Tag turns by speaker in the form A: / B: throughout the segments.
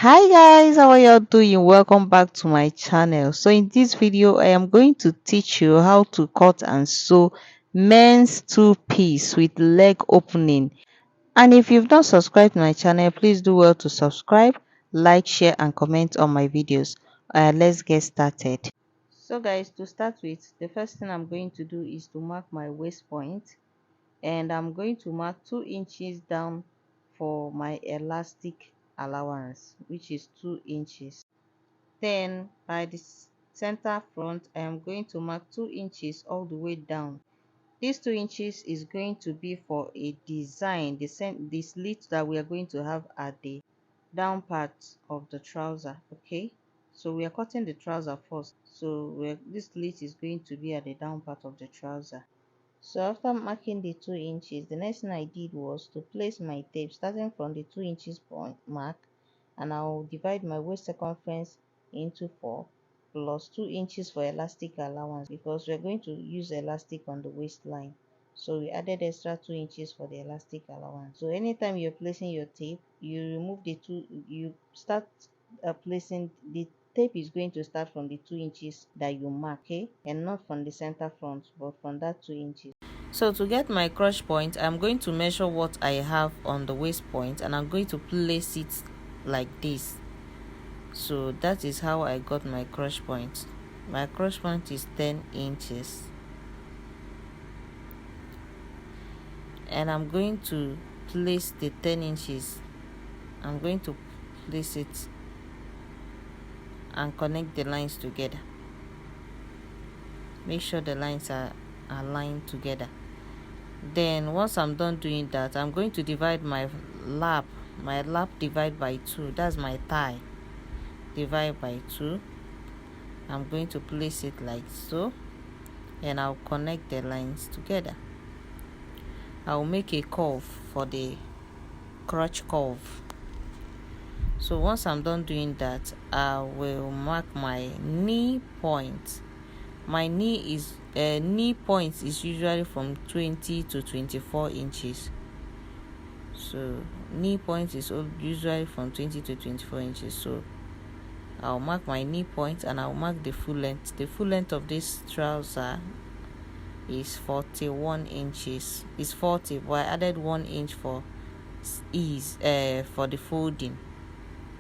A: Hi guys, how are you all doing? Welcome back to my channel. So in this video I am going to teach you how to cut and sew men's two-piece with leg opening. And if you've not subscribed to my channel, please do well to subscribe, like, share and comment on my videos. Let's get started. So guys, to start with, the first thing I'm going to do is to mark my waist point, and I'm going to mark 2 inches down for my elastic allowance, which is 2 inches. Then by the center front I am going to mark 2 inches all the way down. This 2 inches is going to be for a design, the slit that we are going to have at the down part of the trouser. Okay, so we are cutting the trouser first, so this slit is going to be at the down part of the trouser. So after marking the 2 inches, the next thing I did was to place my tape starting from the 2 inches point mark, and I'll divide my waist circumference into 4 plus 2 inches for elastic allowance, because we're going to use elastic on the waistline. So we added extra 2 inches for the elastic allowance. So anytime you're placing your tape, you remove the two, you start placing the tape is going to start from the 2 inches that you mark, okay, and not from the center front but from that 2 inches. So to get my crotch point, I'm going to measure what I have on the waist point and I'm going to place it like this. So that is how I got my crotch point. My crotch point is 10 inches, and I'm going to place the 10 inches, I'm going to place it and connect the lines together. Make sure the lines are aligned together. Then once I'm done doing that, I'm going to divide my lap divide by 2. That's my thigh, divide by 2. I'm going to place it like so, and I'll connect the lines together. I'll make a curve for the crotch curve. So once I'm done doing that, I will mark my knee point. My knee point is usually from 20 to 24 inches. So knee point is usually from 20 to 24 inches. So I'll mark my knee point and I'll mark the full length. The full length of this trouser is 41 inches. It's 40, but I added 1 inch for ease for the folding,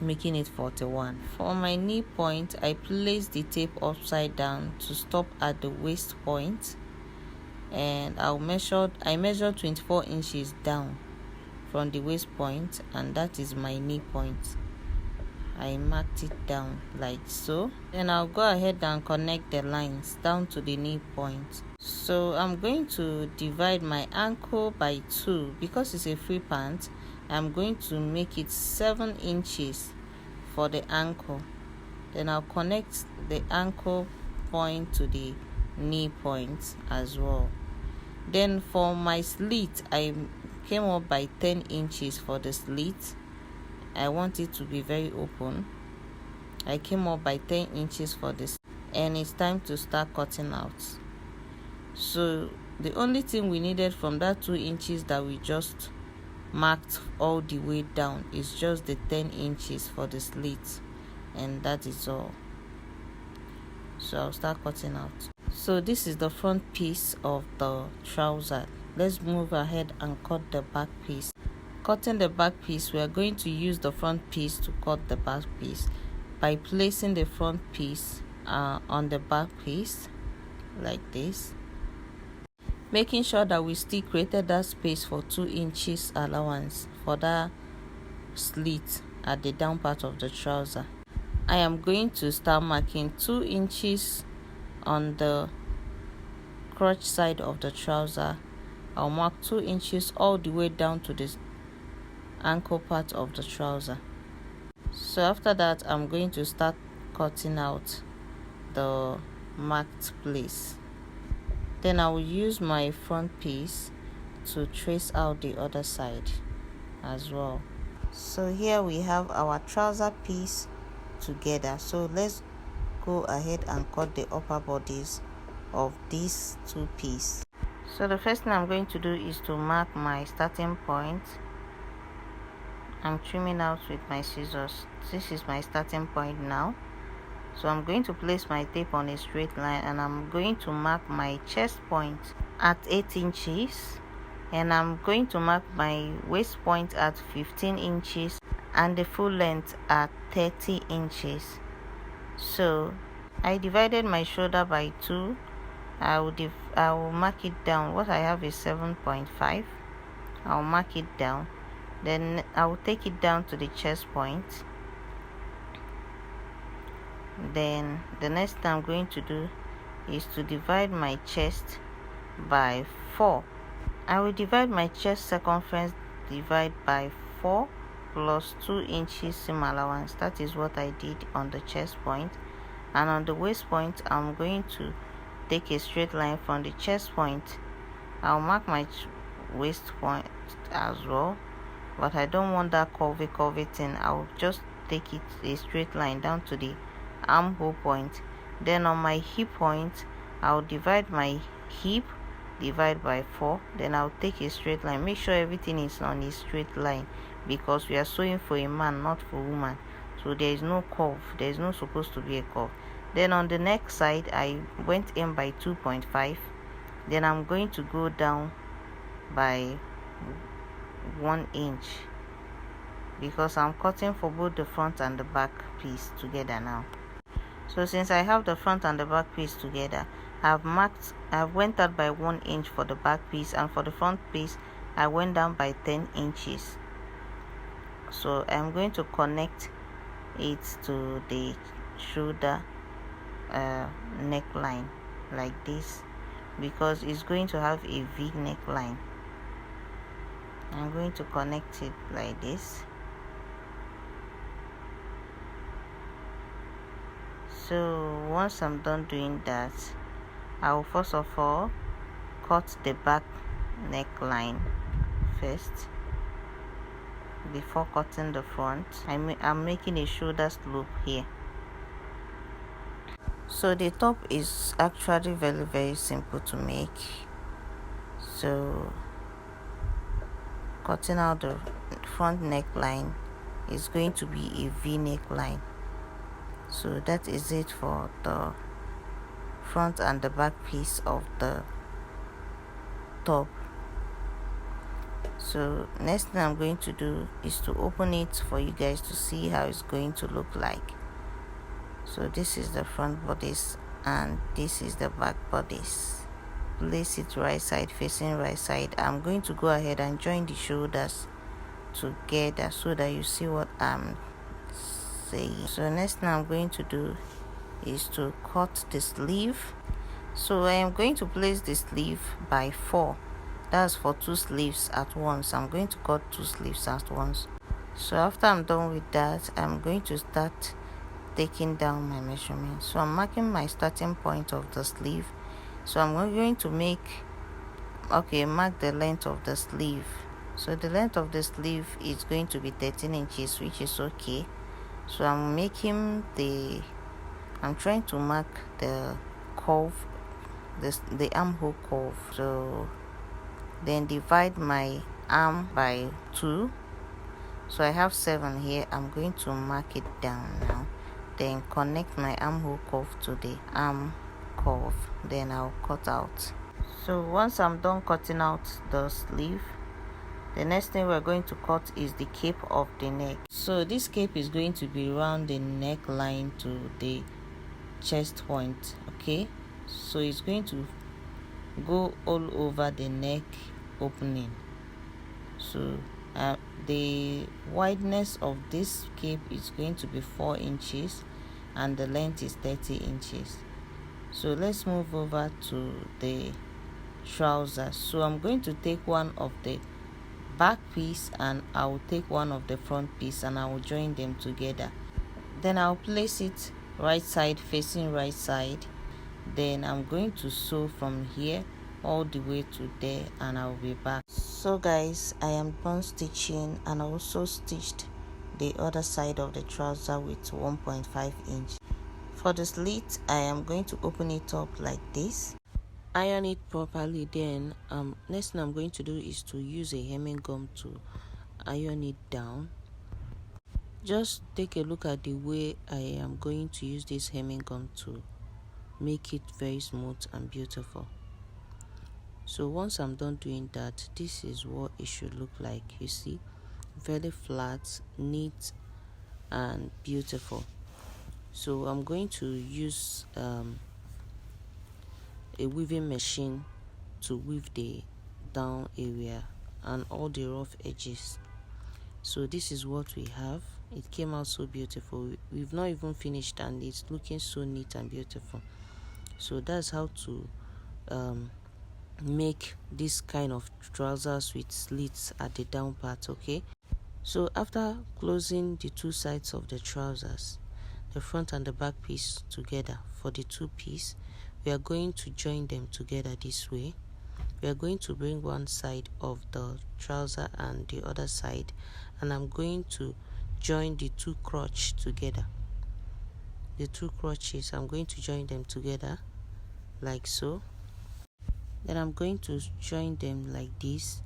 A: making it 41. For my knee point, I place the tape upside down to stop at the waist point, and I measured 24 inches down from the waist point, and that is my knee point. I marked it down like so. Then I'll go ahead and connect the lines down to the knee point. So I'm going to divide my ankle by 2 because it's a free pant. I'm going to make it 7 inches for the ankle. Then I'll connect the ankle point to the knee point as well. Then for my slit, I came up by 10 inches for the slit. I want it to be very open. I came up by 10 inches for this, and it's time to start cutting out. So the only thing we needed from that 2 inches that we just marked all the way down is just the 10 inches for the slit, and that is all. So I'll start cutting out. So this is the front piece of the trouser. Let's move ahead and cut the back piece. Cutting the back piece, we are going to use the front piece to cut the back piece by placing the front piece on the back piece like this, making sure that we still created that space for 2 inches allowance for that slit at the down part of the trouser. I am going to start marking 2 inches on the crotch side of the trouser. I'll mark 2 inches all the way down to the ankle part of the trouser. So after that, I'm going to start cutting out the marked place. Then I will use my front piece to trace out the other side as well. So here we have our trouser piece together. So let's go ahead and cut the upper bodies of these two pieces. So the first thing I'm going to do is to mark my starting point, I'm trimming out with my scissors. This is my starting point now. So I'm going to place my tape on a straight line, and I'm going to mark my chest point at 8 inches, and I'm going to mark my waist point at 15 inches and the full length at 30 inches. So I divided my shoulder by 2. I will mark it down. What I have is 7.5. I'll mark it down. Then I will take it down to the chest point. Then the next thing I'm going to do is to divide my chest by 4. I will divide my chest circumference divide by 4 plus 2 inches seam allowance. That is what I did on the chest point. And on the waist point, I'm going to take a straight line from the chest point. I'll mark my waist point as well, but I don't want that curvy thing. I'll just take it a straight line down to the armhole point. Then on my hip point, I'll divide my hip divide by 4. Then I'll take a straight line. Make sure everything is on a straight line, because we are sewing for a man, not for woman. So there is no curve. There is not supposed to be a curve. Then on the neck side, I went in by 2.5. Then I'm going to go down by 1 inch, because I'm cutting for both the front and the back piece together now. So since I have the front and the back piece together, I've went out by 1 inch for the back piece, and for the front piece I went down by 10 inches. So I'm going to connect it to the shoulder neckline like this, because it's going to have a V neckline. I'm going to connect it like this. So once I'm done doing that, I will first of all cut the back neckline first before cutting the front. I'm making a shoulder slope here. So the top is actually very simple to make. So cutting out the front neckline is going to be a V neckline. So that is it for the front and the back piece of the top. So next thing I'm going to do is to open it for you guys to see how it's going to look like. So this is the front bodice and this is the back bodice. Place it right side facing right side. I'm going to go ahead and join the shoulders together so that you see what I'm saying. So next thing I'm going to do is to cut the sleeve. So I am going to place the sleeve by 4. That's for 2 sleeves at once. I'm going to cut 2 sleeves at once. So after I'm done with that, I'm going to start taking down my measurement. So I'm marking my starting point of the sleeve. So I'm going to mark the length of the sleeve. So the length of the sleeve is going to be 13 inches, which is okay. So I'm trying to mark the curve, the armhole curve. So then divide my arm by 2. So I have 7 here. I'm going to mark it down now. Then connect my armhole curve to the arm curve. Then I'll cut out. So once I'm done cutting out the sleeve, the next thing we're going to cut is the cape of the neck. So this cape is going to be around the neckline to the chest point. Okay, so it's going to go all over the neck opening. So the wideness of this cape is going to be 4 inches and the length is 30 inches. So let's move over to the trousers. So I'm going to take one of the back piece and I will take one of the front piece and I will join them together. Then I'll place it right side facing right side. Then I'm going to sew from here all the way to there and I'll be back. So guys, I am done stitching and I also stitched the other side of the trouser with 1.5 inch. For the slit, I am going to open it up like this, iron it properly. Then next thing I'm going to do is to use a hemming gum to iron it down. Just take a look at the way I am going to use this hemming gum to make it very smooth and beautiful. So once I'm done doing that, this is what it should look like. You see, very flat, neat and beautiful. So I'm going to use a weaving machine to weave the down area and all the rough edges. So this is what we have. It came out so beautiful. We've not even finished and it's looking so neat and beautiful. So that's how to make this kind of trousers with slits at the down part. Okay, so after closing the two sides of the trousers, the front and the back piece together for the two piece, we are going to join them together this way. We are going to bring one side of the trouser and the other side, and I'm going to join the two crotch together. The two crotches, I'm going to join them together like so. Then I'm going to join them like this,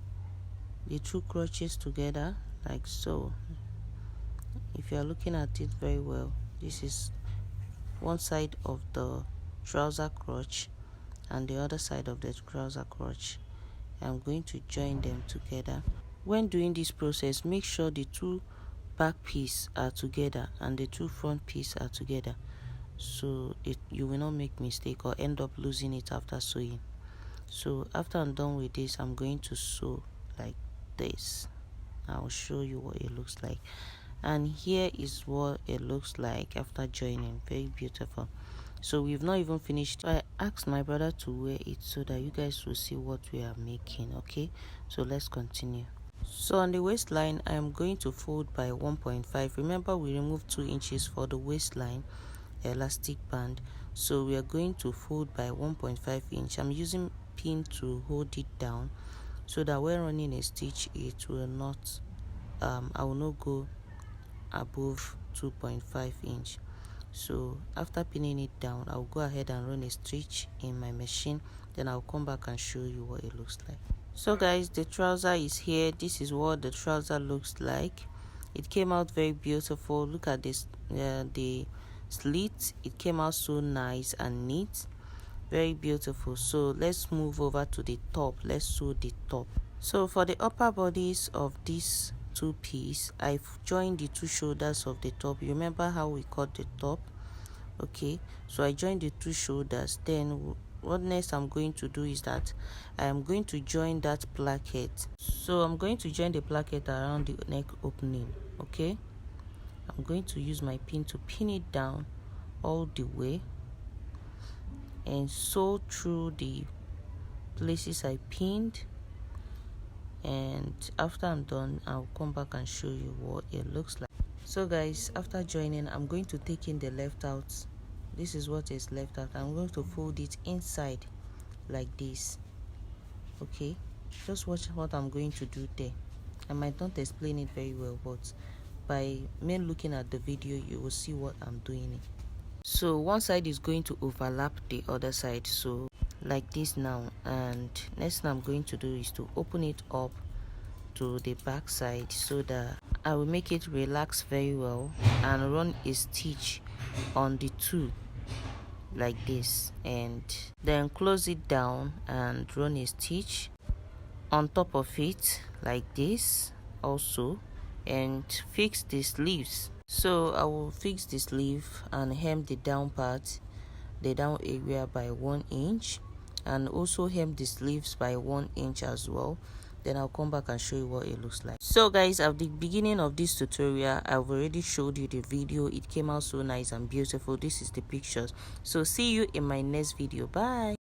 A: the two crotches together like so. If you are looking at it very well, this is one side of the trouser crotch and the other side of the trouser crotch. I'm going to join them together. When doing this process, make sure the two back piece are together and the two front piece are together, so you will not make mistake or end up losing it after sewing. So after I'm done with this, I'm going to sew like this. I'll show you what it looks like, and here is what it looks like after joining. Very beautiful. So we've not even finished. I asked my brother to wear it so that you guys will see what we are making. Okay, so let's continue. So on the waistline, I am going to fold by 1.5. Remember, we removed 2 inches for the waistline elastic band, so we are going to fold by 1.5 inch. I'm using pin to hold it down so that when running a stitch, it will not I will not go above 2.5 inch. So after pinning it down, I'll go ahead and run a stitch in my machine, then I'll come back and show you what it looks like. So guys, the trouser is here. This is what the trouser looks like. It came out very beautiful. Look at this, the slit. It came out so nice and neat, very beautiful. So let's move over to the top. Let's sew the top. So for the upper bodies of this two piece, I've joined the two shoulders of the top. You remember how we cut the top? Okay, so I joined the two shoulders. Then what next I'm going to do is that I am going to join that placket. So I'm going to join the placket around the neck opening. Okay, I'm going to use my pin to pin it down all the way and sew through the places I pinned. And after I'm done, I'll come back and show you what it looks like. So guys, after joining, I'm going to take in the left out. This is what is left out. I'm going to fold it inside like this. Okay, just watch what I'm going to do there. I might not explain it very well, but by me looking at the video, you will see what I'm doing. So one side is going to overlap the other side, so like this now. And next thing I'm going to do is to open it up to the back side so that I will make it relax very well and run a stitch on the two like this, and then close it down and run a stitch on top of it like this also, and fix the sleeves. So I will fix the sleeve and hem the down part, the down area by 1 inch, and also hem the sleeves by 1 inch as well. Then I'll come back and show you what it looks like. So guys, at the beginning of this tutorial, I've already showed you the video. It came out so nice and beautiful. This is the pictures. So see you in my next video. Bye.